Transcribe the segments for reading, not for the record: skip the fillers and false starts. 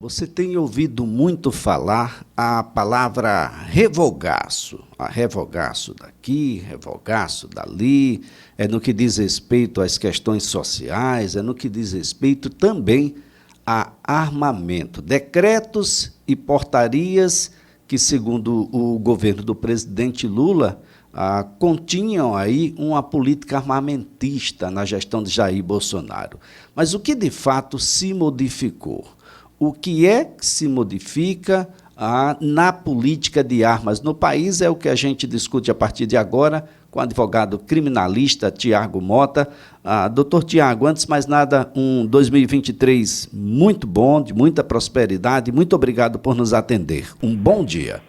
Você tem ouvido muito falar a palavra revogaço. A revogaço daqui, revogaço dali, é no que diz respeito às questões sociais, é no que diz respeito também a armamento. Decretos e portarias que, segundo o governo do presidente Lula, continham aí uma política armamentista na gestão de Jair Bolsonaro. Mas o que de fato se modificou? O que é que se modifica na política de armas no país é o que a gente discute a partir de agora com o advogado criminalista Tiago Mota. Doutor Tiago, antes de mais nada, um 2023 muito bom, de muita prosperidade. Muito obrigado por nos atender. Um bom dia.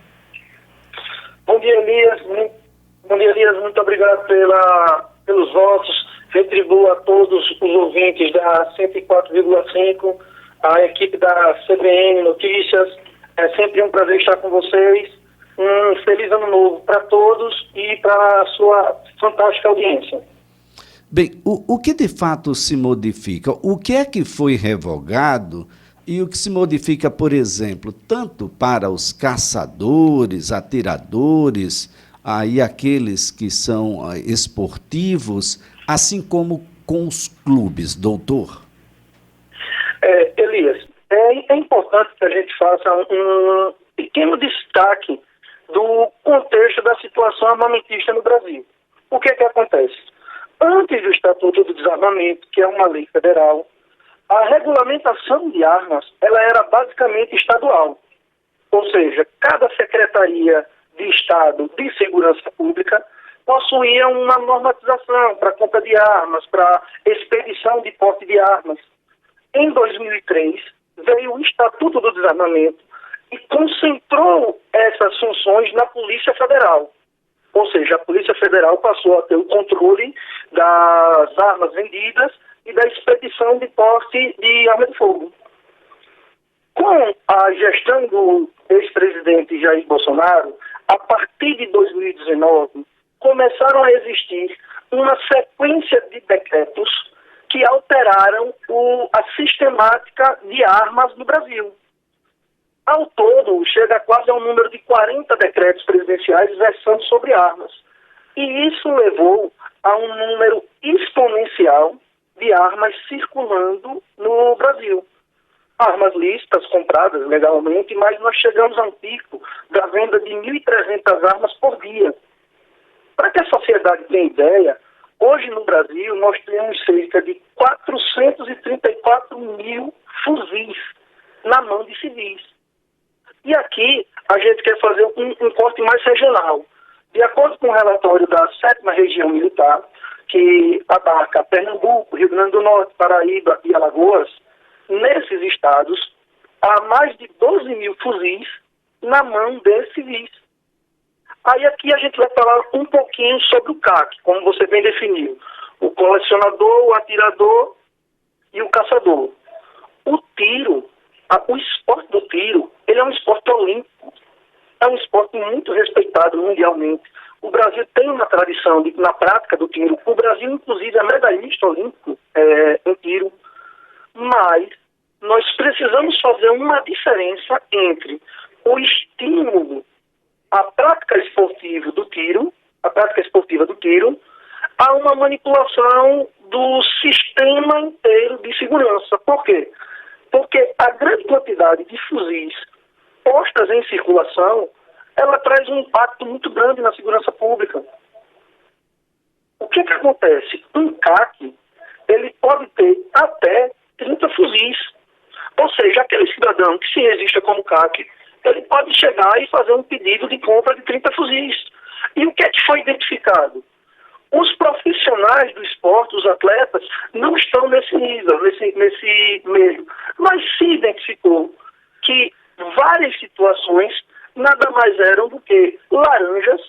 Bom dia, Elias. Bom dia, Elias. Muito obrigado pelos votos. Retribuo a todos os ouvintes da 104,5, a equipe da CBN Notícias. É sempre um prazer estar com vocês. Um feliz ano novo para todos e para a sua fantástica audiência. Bem, o que de fato se modifica? O que é que foi revogado e o que se modifica, por exemplo, tanto para os caçadores, atiradores, aí aqueles que são esportivos, assim como com os clubes, doutor? Elias, é importante que a gente faça um pequeno destaque do contexto da situação armamentista no Brasil. O que é que acontece? Antes do Estatuto do Desarmamento, que é uma lei federal, a regulamentação de armas ela era basicamente estadual. Ou seja, cada secretaria de Estado de Segurança Pública possuía uma normatização para compra de armas, para expedição de porte de armas. Em 2003, veio o Estatuto do Desarmamento e concentrou essas funções na Polícia Federal. Ou seja, a Polícia Federal passou a ter o controle das armas vendidas e da expedição de porte de arma de fogo. Com a gestão do ex-presidente Jair Bolsonaro, a partir de 2019, começaram a existir uma sequência de decretos que alteraram a sistemática de armas no Brasil. Ao todo, chega quase ao número de 40 decretos presidenciais versando sobre armas. E isso levou a um número exponencial de armas circulando no Brasil. Armas lícitas, compradas legalmente, mas nós chegamos a um pico da venda de 1.300 armas por dia. Para que a sociedade tenha ideia, hoje no Brasil nós temos cerca de 434 mil fuzis na mão de civis. E aqui a gente quer fazer um corte mais regional. De acordo com o relatório da 7ª Região Militar, que abarca Pernambuco, Rio Grande do Norte, Paraíba e Alagoas, nesses estados há mais de 12 mil fuzis na mão de civis. Aí aqui a gente vai falar um pouquinho sobre o CAC, como você bem definiu. O colecionador, o atirador e o caçador. O tiro, o esporte do tiro, ele é um esporte olímpico. É um esporte muito respeitado mundialmente. O Brasil tem uma tradição na prática do tiro. O Brasil, inclusive, é medalhista olímpico em tiro. Mas nós precisamos fazer uma diferença entre o estímulo a prática esportiva do tiro, a uma manipulação do sistema inteiro de segurança. Por quê? Porque a grande quantidade de fuzis postas em circulação, ela traz um impacto muito grande na segurança pública. O que acontece? Um CAC, ele pode ter até 30 fuzis. Ou seja, aquele cidadão que se registra como CAC, ele pode chegar e fazer um pedido de compra de 30 fuzis. E o que é que foi identificado? Os profissionais do esporte, os atletas, não estão nesse nível, nesse meio. Mas se identificou que várias situações nada mais eram do que laranjas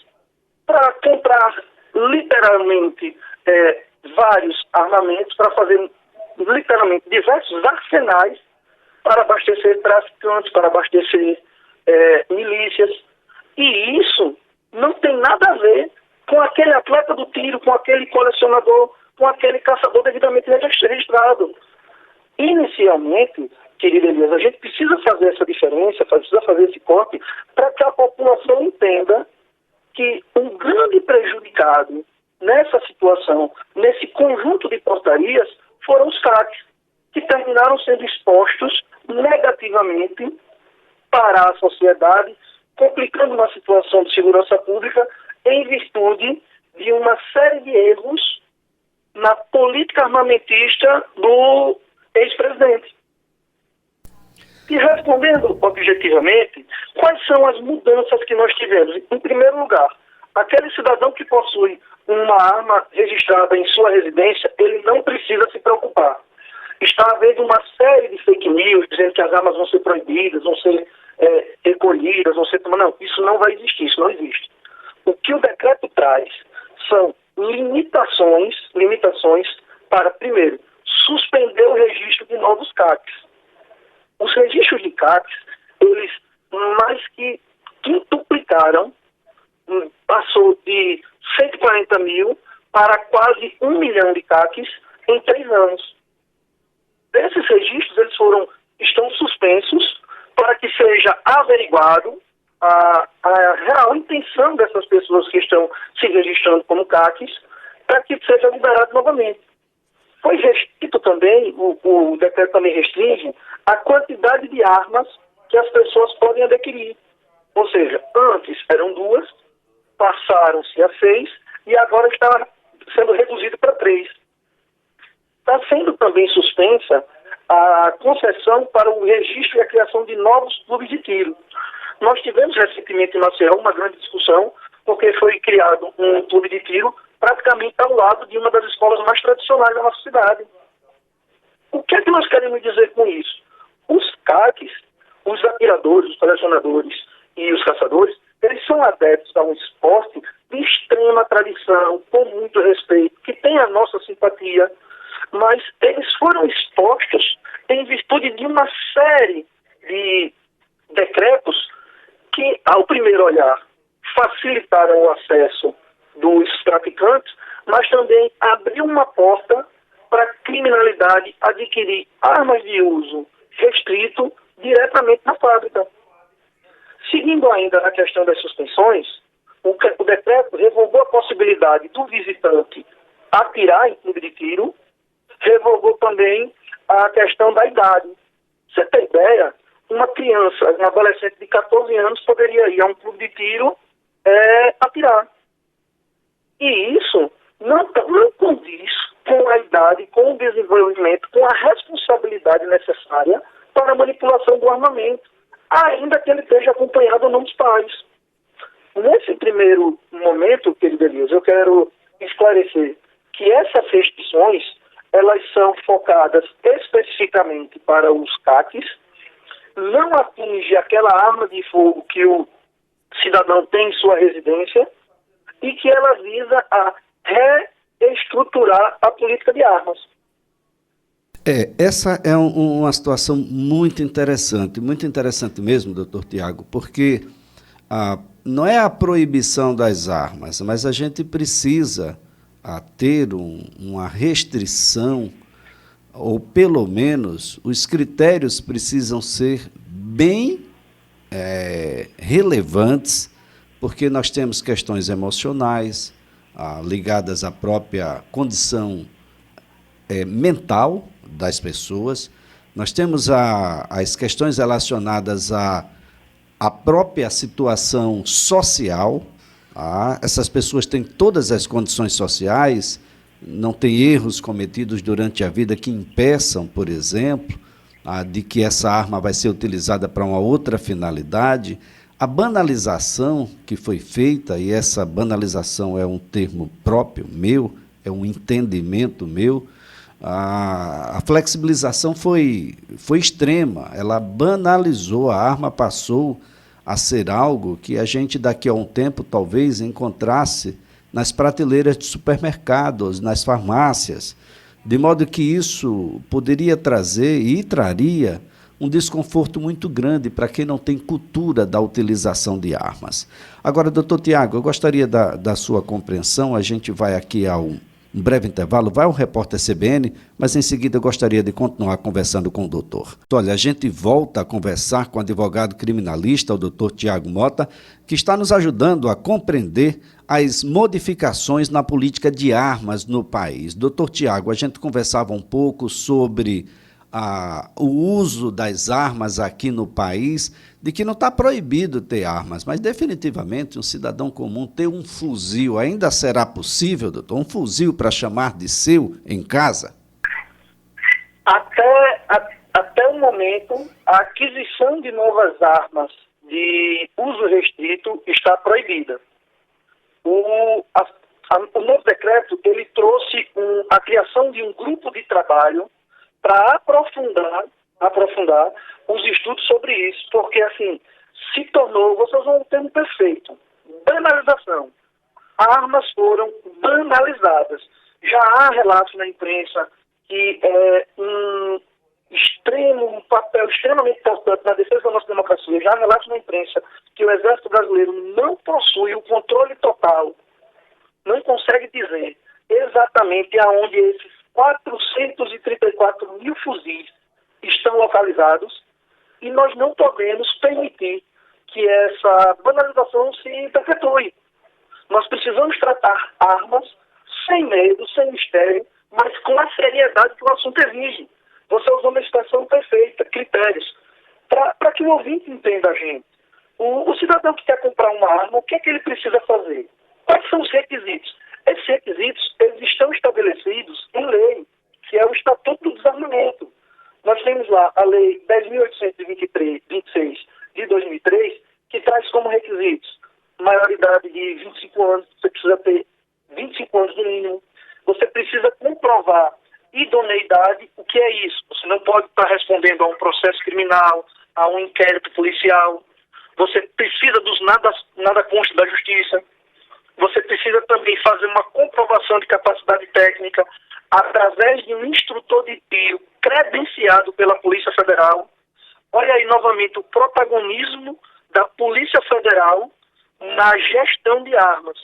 para comprar literalmente vários armamentos, para fazer literalmente diversos arsenais para abastecer traficantes, para abastecer milícias. E isso não tem nada a ver com aquele atleta do tiro, com aquele colecionador, com aquele caçador devidamente registrado. Inicialmente, querida Elias, a gente precisa fazer essa diferença, precisa fazer esse corte, para que a população entenda que um grande prejudicado nessa situação, nesse conjunto de portarias, foram os CACs, que terminaram sendo expostos negativamente para a sociedade, complicando uma situação de segurança pública em virtude de uma série de erros na política armamentista do ex-presidente. E respondendo objetivamente, quais são as mudanças que nós tivemos? Em primeiro lugar, aquele cidadão que possui uma arma registrada em sua residência, ele não precisa se preocupar. Está havendo uma série de fake news dizendo que as armas vão ser proibidas, vão ser recolhidas, vão ser... Não, isso não vai existir, isso não existe. O que o decreto traz são limitações para, primeiro, suspender o registro de novos CACs. Os registros de CACs, eles mais que quintuplicaram, passou de 140 mil para quase 1 milhão de CACs em 3 anos. Esses registros estão suspensos para que seja averiguado a real intenção dessas pessoas que estão se registrando como CACs, para que seja liberado novamente. Foi restrito também, o decreto também restringe a quantidade de armas que as pessoas podem adquirir. Ou seja, antes eram 2, passaram-se a 6 e agora está sendo reduzido para 3. Está sendo também suspensa a concessão para o registro e a criação de novos clubes de tiro. Nós tivemos recentemente em Maceió uma grande discussão, porque foi criado um clube de tiro praticamente ao lado de uma das escolas mais tradicionais da nossa cidade. O que é que nós queremos dizer com isso? Os CACs, os atiradores, os colecionadores e os caçadores, eles são adeptos a um esporte de extrema tradição, com muito respeito, que tem a nossa simpatia, mas eles foram expostos em virtude de uma série de decretos que, ao primeiro olhar, facilitaram o acesso dos traficantes, mas também abriu uma porta para a criminalidade adquirir armas de uso restrito diretamente na fábrica. Seguindo ainda na questão das suspensões, o decreto revogou a possibilidade do visitante atirar em clube de tiro, revogou também a questão da idade. Você tem ideia? Uma criança, um adolescente de 14 anos poderia ir a um clube de tiro atirar. E isso não condiz com a idade, com o desenvolvimento, com a responsabilidade necessária para a manipulação do armamento, ainda que ele esteja acompanhado ou não dos pais. Nesse primeiro momento, querido Elias, eu quero esclarecer que essas restrições, elas são focadas especificamente para os CACs, não atinge aquela arma de fogo que o cidadão tem em sua residência e que ela visa a reestruturar a política de armas. Essa é uma situação muito interessante mesmo, doutor Tiago, porque não é a proibição das armas, mas a gente precisa ter uma restrição, ou pelo menos os critérios precisam ser bem relevantes, porque nós temos questões emocionais ligadas à própria condição mental das pessoas, nós temos as questões relacionadas à própria situação social. Essas pessoas têm todas as condições sociais, não tem erros cometidos durante a vida que impeçam, por exemplo, de que essa arma vai ser utilizada para uma outra finalidade. A banalização que foi feita, e essa banalização é um termo próprio meu, é um entendimento meu, a flexibilização foi extrema, ela banalizou, a arma passou a ser algo que a gente daqui a um tempo talvez encontrasse nas prateleiras de supermercados, nas farmácias, de modo que isso poderia trazer e traria um desconforto muito grande para quem não tem cultura da utilização de armas. Agora, doutor Tiago, eu gostaria da sua compreensão, a gente vai aqui um breve intervalo, vai o repórter CBN, mas em seguida eu gostaria de continuar conversando com o doutor. Olha, a gente volta a conversar com o advogado criminalista, o doutor Tiago Mota, que está nos ajudando a compreender as modificações na política de armas no país. Doutor Tiago, a gente conversava um pouco sobre o uso das armas aqui no país, de que não está proibido ter armas, mas definitivamente um cidadão comum ter um fuzil, ainda será possível, doutor? Um fuzil para chamar de seu em casa? Até o momento, a aquisição de novas armas de uso restrito está proibida. O novo decreto ele trouxe a criação de um grupo de trabalho para aprofundar os estudos sobre isso, porque assim, se tornou, vocês vão ter um termo perfeito, banalização. Armas foram banalizadas. Já há relatos na imprensa que é um papel extremamente importante na defesa da nossa democracia. Já há relatos na imprensa que o Exército Brasileiro não possui o controle total, não consegue dizer exatamente aonde esses 434 mil fuzis estão localizados, e nós não podemos permitir que essa banalização se perpetue. Nós precisamos tratar armas sem medo, sem mistério, mas com a seriedade que o assunto exige. Você usou uma expressão perfeita, critérios, para que o ouvinte entenda a gente. O cidadão que quer comprar uma arma, o que é que ele precisa fazer? Quais são os requisitos? Esses requisitos eles estão estabelecidos em lei, que é o Estatuto do Desarmamento. Nós temos lá a Lei 10.826 de 2003, que traz como requisitos maioridade de 25 anos, você precisa ter 25 anos no mínimo, você precisa comprovar idoneidade. O que é isso? Você não pode estar respondendo a um processo criminal, a um inquérito policial, você precisa dos nada consta da justiça. Você precisa também fazer uma comprovação de capacidade técnica através de um instrutor de tiro credenciado pela Polícia Federal. Olha aí novamente o protagonismo da Polícia Federal na gestão de armas.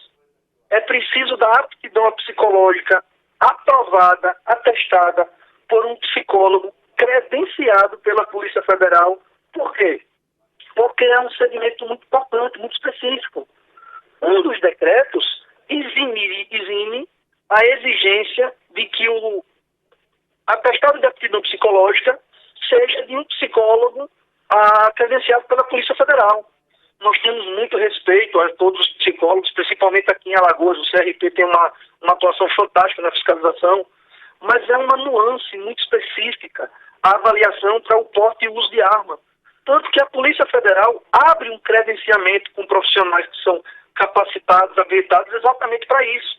É preciso da aptidão psicológica aprovada, atestada por um psicólogo credenciado pela Polícia Federal. Por quê? Porque é um segmento muito importante, muito específico. Um dos decretos exime a exigência de que o atestado de aptidão psicológica seja de um psicólogo credenciado pela Polícia Federal. Nós temos muito respeito a todos os psicólogos, principalmente aqui em Alagoas. O CRP tem uma atuação fantástica na fiscalização, mas é uma nuance muito específica a avaliação para o porte e uso de arma. Tanto que a Polícia Federal abre um credenciamento com profissionais que são capacitados, habilitados exatamente para isso.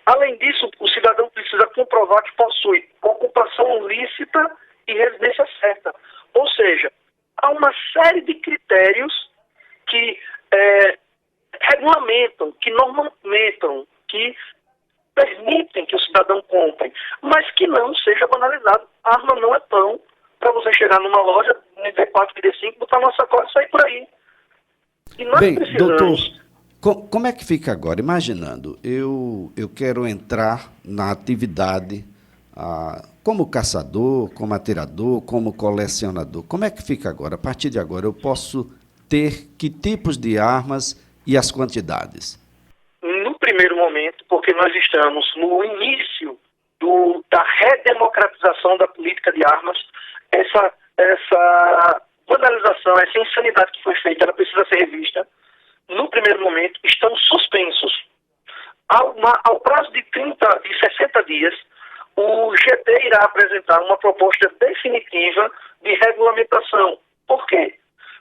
Além disso, o cidadão precisa comprovar que possui ocupação lícita e residência certa. Ou seja, há uma série de critérios que regulamentam, que normamentam, que permitem que o cidadão compre, mas que não seja banalizado. A arma não é pão para você chegar numa loja, nível 4, nível 5, botar uma sacola e sair por aí. E nós precisamos... Doutor, como é que fica agora? Imaginando, eu quero entrar na atividade como caçador, como atirador, como colecionador. Como é que fica agora? A partir de agora, eu posso ter que tipos de armas e as quantidades? No primeiro momento, porque nós estamos no início da redemocratização da política de armas, essa banalização, essa insanidade que foi feita, ela precisa ser revista. No primeiro momento, estão suspensos. Ao prazo de 60 dias, o GT irá apresentar uma proposta definitiva de regulamentação. Por quê?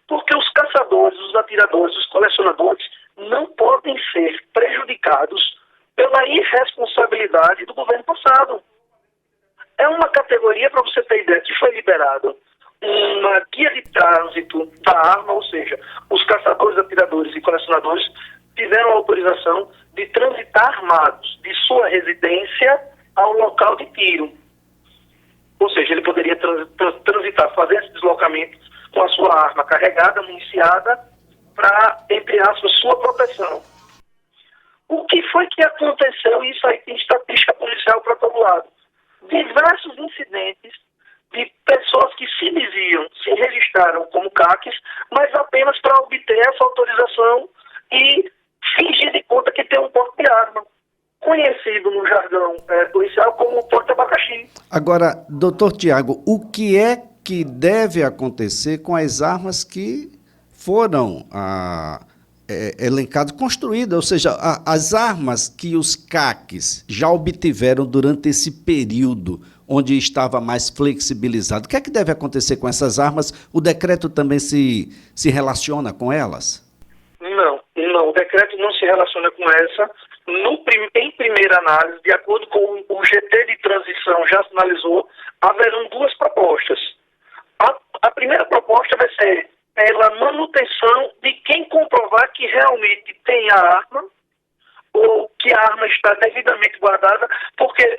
Porque os caçadores, os atiradores, os colecionadores não podem ser prejudicados pela irresponsabilidade do governo passado. É uma categoria, para você ter ideia, que foi liberado uma guia de trânsito da arma, ou seja, os caçadores, atiradores e colecionadores tiveram a autorização de transitar armados de sua residência ao local de tiro. Ou seja, ele poderia transitar, fazer esse deslocamento com a sua arma carregada, municiada, para, entre aspas, sua proteção. O que foi que aconteceu? Isso aí tem estatística policial para todo lado. Diversos incidentes de pessoas que se registraram como CACs, mas apenas para obter essa autorização e fingir de conta que tem um porte de arma, conhecido no jargão policial como porte-abacaxi. Agora, doutor Tiago, o que é que deve acontecer com as armas que foram elencadas, construídas, ou seja, as armas que os CACs já obtiveram durante esse período onde estava mais flexibilizado? O que é que deve acontecer com essas armas? O decreto também se relaciona com elas? Não, o decreto não se relaciona com essa. Em primeira análise, de acordo com o GT de transição já sinalizou, haverão duas propostas. A primeira proposta vai ser pela manutenção de quem comprovar que realmente tem a arma ou que a arma está devidamente guardada, porque,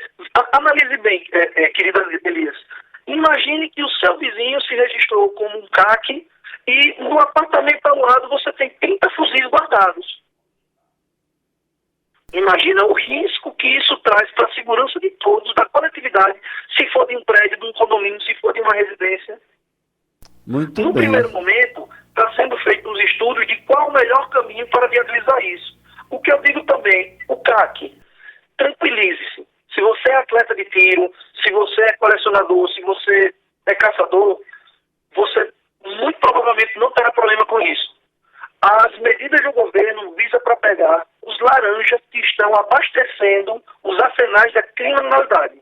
analise bem, querida Elias, imagine que o seu vizinho se registrou como um CAC e no apartamento ao lado você tem 30 fuzis guardados. Imagina o risco que isso traz para a segurança de todos, da coletividade, se for de um prédio, de um condomínio, se for de uma residência. Muito no bem. primeiro momento, está sendo feito os estudos de qual o melhor caminho para viabilizar isso. O que eu digo também, o CAC, tranquilize-se. Se você é atleta de tiro, se você é colecionador, se você é caçador, você muito provavelmente não terá problema com isso. As medidas do governo visam para pegar os laranjas que estão abastecendo os arsenais da criminalidade.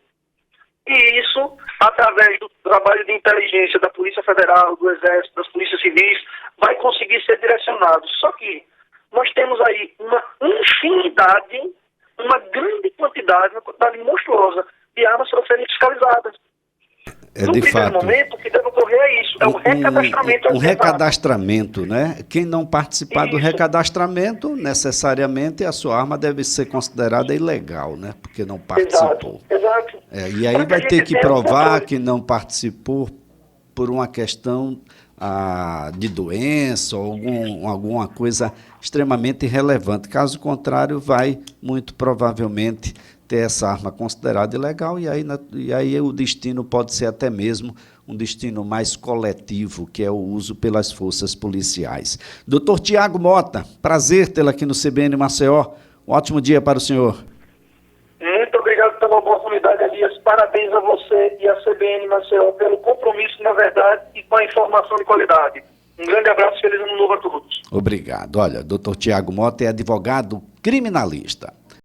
E isso, através do trabalho de inteligência da Polícia Federal, do Exército, das Polícias Civis, vai conseguir ser direcionado. Só que nós temos aí uma infinidade, uma grande quantidade, uma quantidade monstruosa de armas para serem fiscalizadas. No De primeiro fato, momento, o que deve ocorrer é isso, é o recadastramento. um recadastramento, né? Quem não participar do Isso. recadastramento, necessariamente a sua arma deve ser considerada ilegal, né? Porque não participou. Exato. E aí vai ter que provar que não participou por uma questão de doença ou alguma coisa extremamente irrelevante. Caso contrário, vai muito provavelmente ter essa arma considerada ilegal e aí o destino pode ser até mesmo um destino mais coletivo, que é o uso pelas forças policiais. Doutor Tiago Mota, prazer tê-lo aqui no CBN Maceió. Um ótimo dia para o senhor. Muito obrigado pela oportunidade, Elias. Parabéns a você e a CBN Maceió pelo compromisso na verdade e com a informação de qualidade. Um grande abraço e feliz ano novo a todos. Obrigado. Olha, doutor Tiago Mota é advogado criminalista.